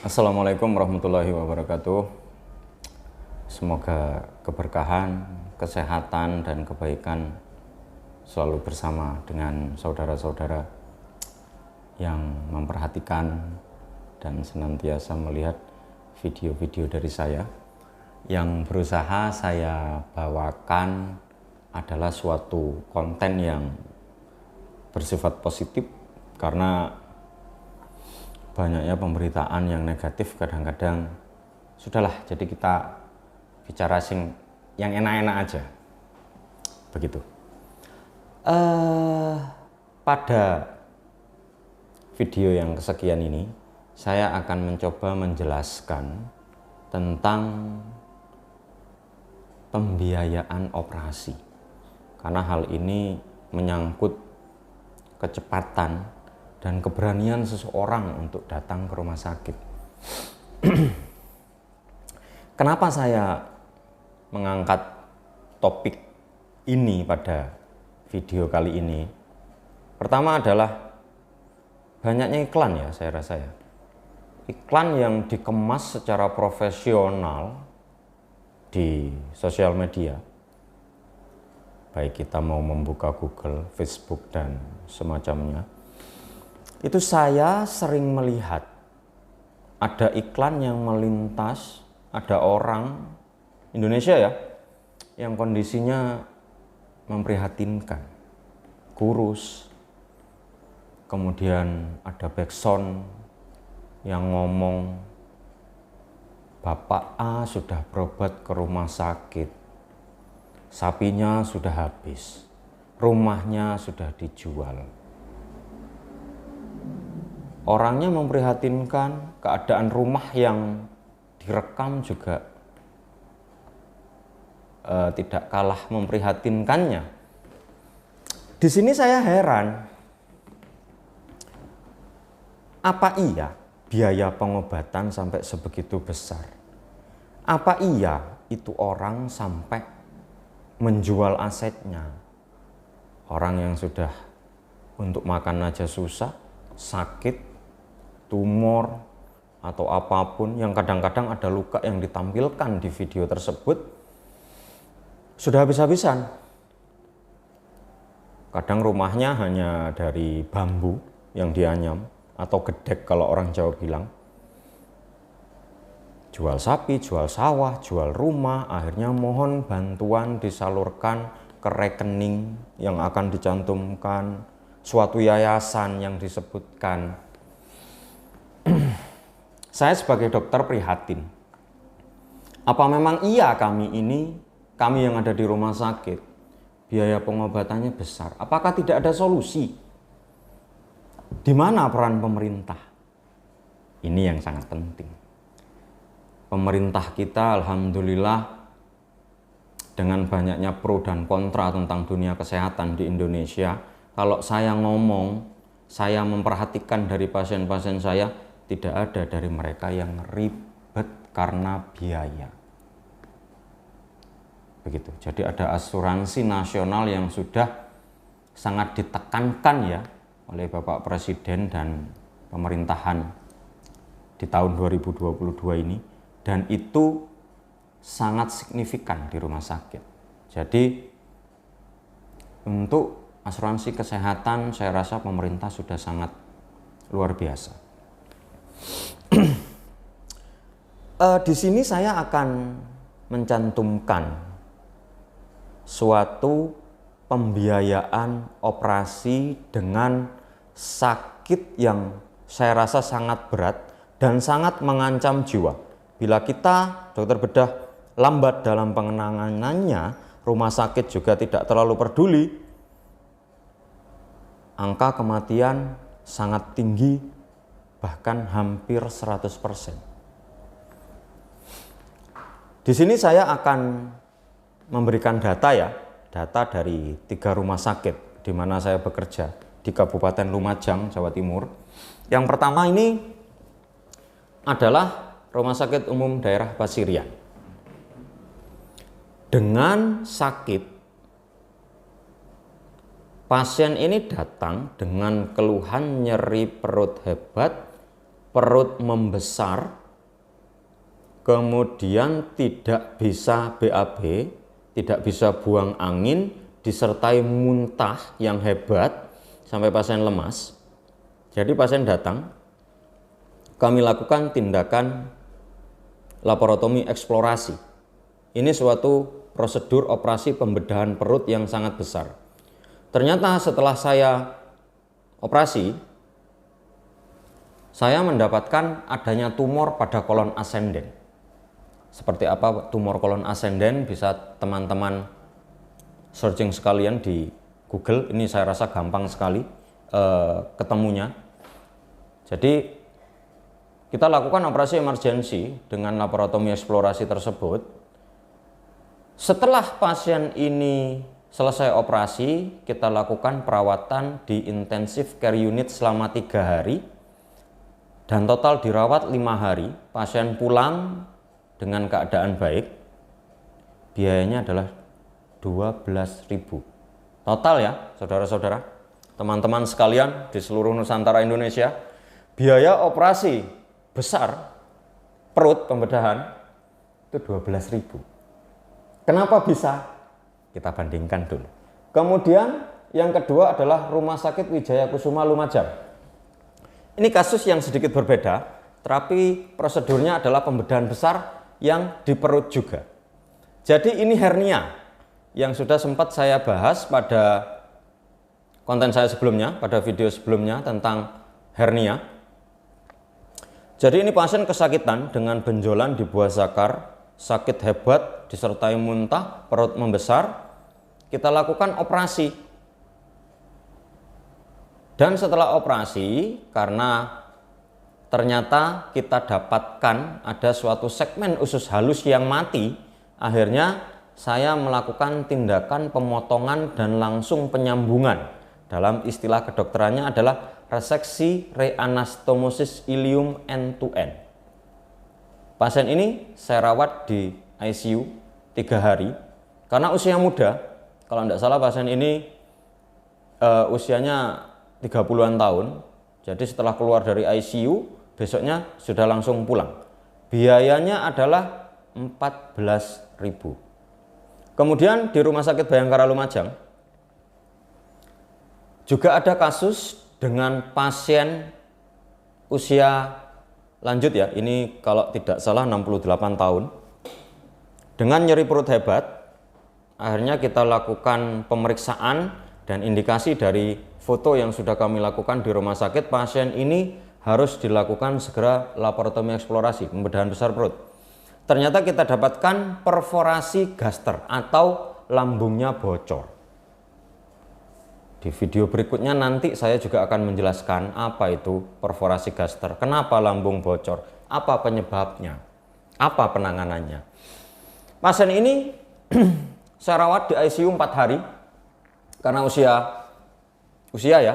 Assalamualaikum warahmatullahi wabarakatuh. Semoga keberkahan, kesehatan, dan kebaikan selalu bersama dengan saudara-saudara yang memperhatikan dan senantiasa melihat video-video dari saya. Yang berusaha saya bawakan adalah suatu konten yang bersifat positif, karena banyaknya pemberitaan yang negatif kadang-kadang. Sudahlah, jadi kita bicara yang enak-enak aja, begitu. Pada video yang kesekian ini saya akan mencoba menjelaskan tentang pembiayaan operasi, karena hal ini menyangkut kecepatan dan keberanian seseorang untuk datang ke rumah sakit. Kenapa saya mengangkat topik ini pada video kali ini? Pertama adalah banyaknya iklan ya, saya rasa ya. Iklan yang dikemas secara profesional di sosial media. Baik kita mau membuka Google, Facebook, dan semacamnya. Itu saya sering melihat ada iklan yang melintas, ada orang Indonesia ya, yang kondisinya memprihatinkan, kurus, kemudian ada backsound yang ngomong, Bapak A sudah berobat ke rumah sakit, sapinya sudah habis, rumahnya sudah dijual. Orangnya memprihatinkan, keadaan rumah yang direkam juga tidak kalah memprihatinkannya. Di sini saya heran, apa iya biaya pengobatan sampai sebegitu besar? Apa iya itu orang sampai menjual asetnya? Orang yang sudah untuk makan aja susah, sakit, tumor, atau apapun yang kadang-kadang ada luka yang ditampilkan di video tersebut, sudah habis-habisan. Kadang rumahnya hanya dari bambu yang dianyam, atau gedek kalau orang Jawa bilang. Jual sapi, jual sawah, jual rumah, akhirnya mohon bantuan disalurkan ke rekening yang akan dicantumkan suatu yayasan yang disebutkan. Saya sebagai dokter prihatin. Apa memang iya kami yang ada di rumah sakit, biaya pengobatannya besar? Apakah tidak ada solusi? Di mana peran pemerintah? Ini yang sangat penting. Pemerintah kita alhamdulillah dengan banyaknya pro dan kontra tentang dunia kesehatan di Indonesia, kalau saya ngomong, saya memperhatikan dari pasien-pasien saya, tidak ada dari mereka yang ribet karena biaya. Begitu. Jadi ada asuransi nasional yang sudah sangat ditekankan ya oleh Bapak Presiden dan pemerintahan di tahun 2022 ini, dan itu sangat signifikan di rumah sakit. Jadi untuk asuransi kesehatan saya rasa pemerintah sudah sangat luar biasa. Di sini saya akan mencantumkan suatu pembiayaan operasi dengan sakit yang saya rasa sangat berat dan sangat mengancam jiwa. Bila kita, dokter bedah, lambat dalam penanganannya, rumah sakit juga tidak terlalu peduli, angka kematian sangat tinggi, bahkan hampir 100%. Di sini saya akan memberikan data ya, data dari 3 rumah sakit di mana saya bekerja di Kabupaten Lumajang, Jawa Timur. Yang pertama ini adalah Rumah Sakit Umum Daerah Pasirian. Dengan sakit, pasien ini datang dengan keluhan nyeri perut hebat, perut membesar, kemudian tidak bisa BAB, tidak bisa buang angin, disertai muntah yang hebat sampai pasien lemas. Jadi pasien datang, kami lakukan tindakan laparotomi eksplorasi. Ini suatu prosedur operasi pembedahan perut yang sangat besar. Ternyata setelah saya operasi, saya mendapatkan adanya tumor pada kolon ascendens. Seperti apa tumor kolon ascendens bisa teman-teman searching sekalian di Google. Ini saya rasa gampang sekali ketemunya. Jadi kita lakukan operasi emergensi dengan laparotomi eksplorasi tersebut. Setelah pasien ini selesai operasi, kita lakukan perawatan di intensive care unit selama 3 hari dan total dirawat 5 hari. Pasien pulang dengan keadaan baik. Biayanya adalah 12.000 total ya saudara-saudara, teman-teman sekalian di seluruh Nusantara Indonesia. Biaya operasi besar perut pembedahan itu 12.000. Kenapa bisa? Kita bandingkan dulu. Kemudian yang kedua adalah Rumah Sakit Wijaya Kusuma Lumajang. Ini kasus yang sedikit berbeda, tetapi prosedurnya adalah pembedahan besar yang di perut juga. Jadi ini hernia yang sudah sempat saya bahas pada konten saya sebelumnya, pada video sebelumnya tentang hernia. Jadi ini pasien kesakitan dengan benjolan di buah zakar, sakit hebat disertai muntah, perut membesar. Kita lakukan operasi. Dan setelah operasi, karena ternyata kita dapatkan ada suatu segmen usus halus yang mati, akhirnya saya melakukan tindakan pemotongan dan langsung penyambungan. Dalam istilah kedokterannya adalah reseksi reanastomosis ilium end-to-end. Pasien ini saya rawat di ICU 3 hari karena usia muda. Kalau tidak salah pasien ini usianya 30-an tahun. Jadi setelah keluar dari ICU besoknya sudah langsung pulang. Biayanya adalah 14.000. Kemudian di Rumah Sakit Bayangkara Lumajang juga ada kasus dengan pasien usia lanjut ya, ini kalau tidak salah 68 tahun dengan nyeri perut hebat. Akhirnya kita lakukan pemeriksaan dan indikasi dari foto yang sudah kami lakukan di rumah sakit, pasien ini harus dilakukan segera laparotomi eksplorasi, pembedahan besar perut. Ternyata kita dapatkan perforasi gaster atau lambungnya bocor. Di video berikutnya nanti saya juga akan menjelaskan apa itu perforasi gaster, kenapa lambung bocor, apa penyebabnya, apa penanganannya. Pasien ini saya rawat di ICU 4 hari karena usia ya,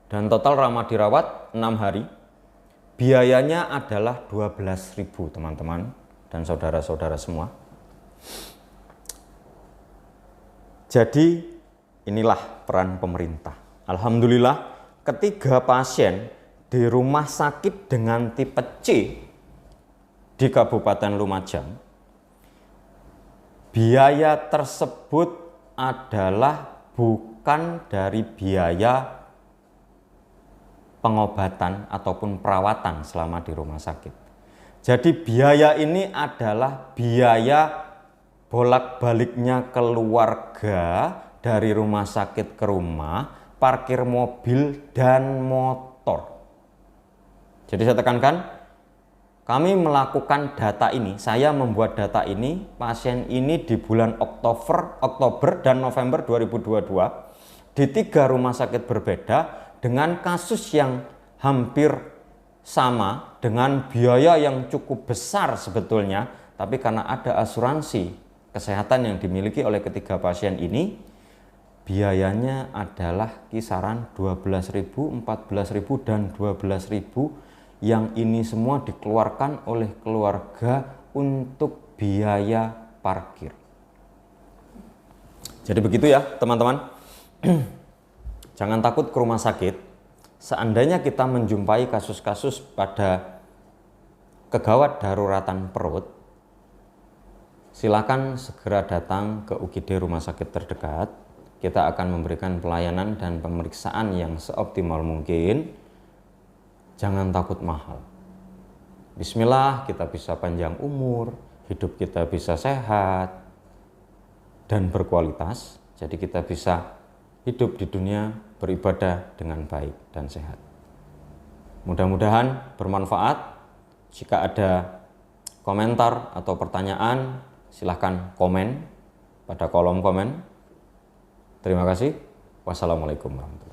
dan total lama dirawat 6 hari. Biayanya adalah 12.000 teman-teman dan saudara-saudara semua. Jadi inilah peran pemerintah. Alhamdulillah, ketiga pasien di rumah sakit dengan tipe C di Kabupaten Lumajang, biaya tersebut adalah bukan dari biaya pengobatan ataupun perawatan selama di rumah sakit. Jadi biaya ini adalah biaya bolak-baliknya keluarga dari rumah sakit ke rumah, parkir mobil dan motor. Jadi saya tekankan, kami melakukan data ini, saya membuat data ini, pasien ini di bulan Oktober dan November 2022 di 3 rumah sakit berbeda dengan kasus yang hampir sama, dengan biaya yang cukup besar sebetulnya, tapi karena ada asuransi kesehatan yang dimiliki oleh ketiga pasien ini, biayanya adalah kisaran 12.000, 14.000 dan 12.000, yang ini semua dikeluarkan oleh keluarga untuk biaya parkir. Jadi begitu ya teman-teman. Jangan takut ke rumah sakit. seandainya kita menjumpai kasus-kasus pada kegawat daruratan perut, silakan segera datang ke UGD rumah sakit terdekat. Kita akan memberikan pelayanan dan pemeriksaan yang seoptimal mungkin. Jangan takut mahal. Bismillah, kita bisa panjang umur, hidup kita bisa sehat dan berkualitas. Jadi kita bisa hidup di dunia beribadah dengan baik dan sehat. Mudah-mudahan bermanfaat. Jika ada komentar atau pertanyaan, silahkan komen pada kolom komen. Terima kasih. Wassalamualaikum warahmatullahi wabarakatuh.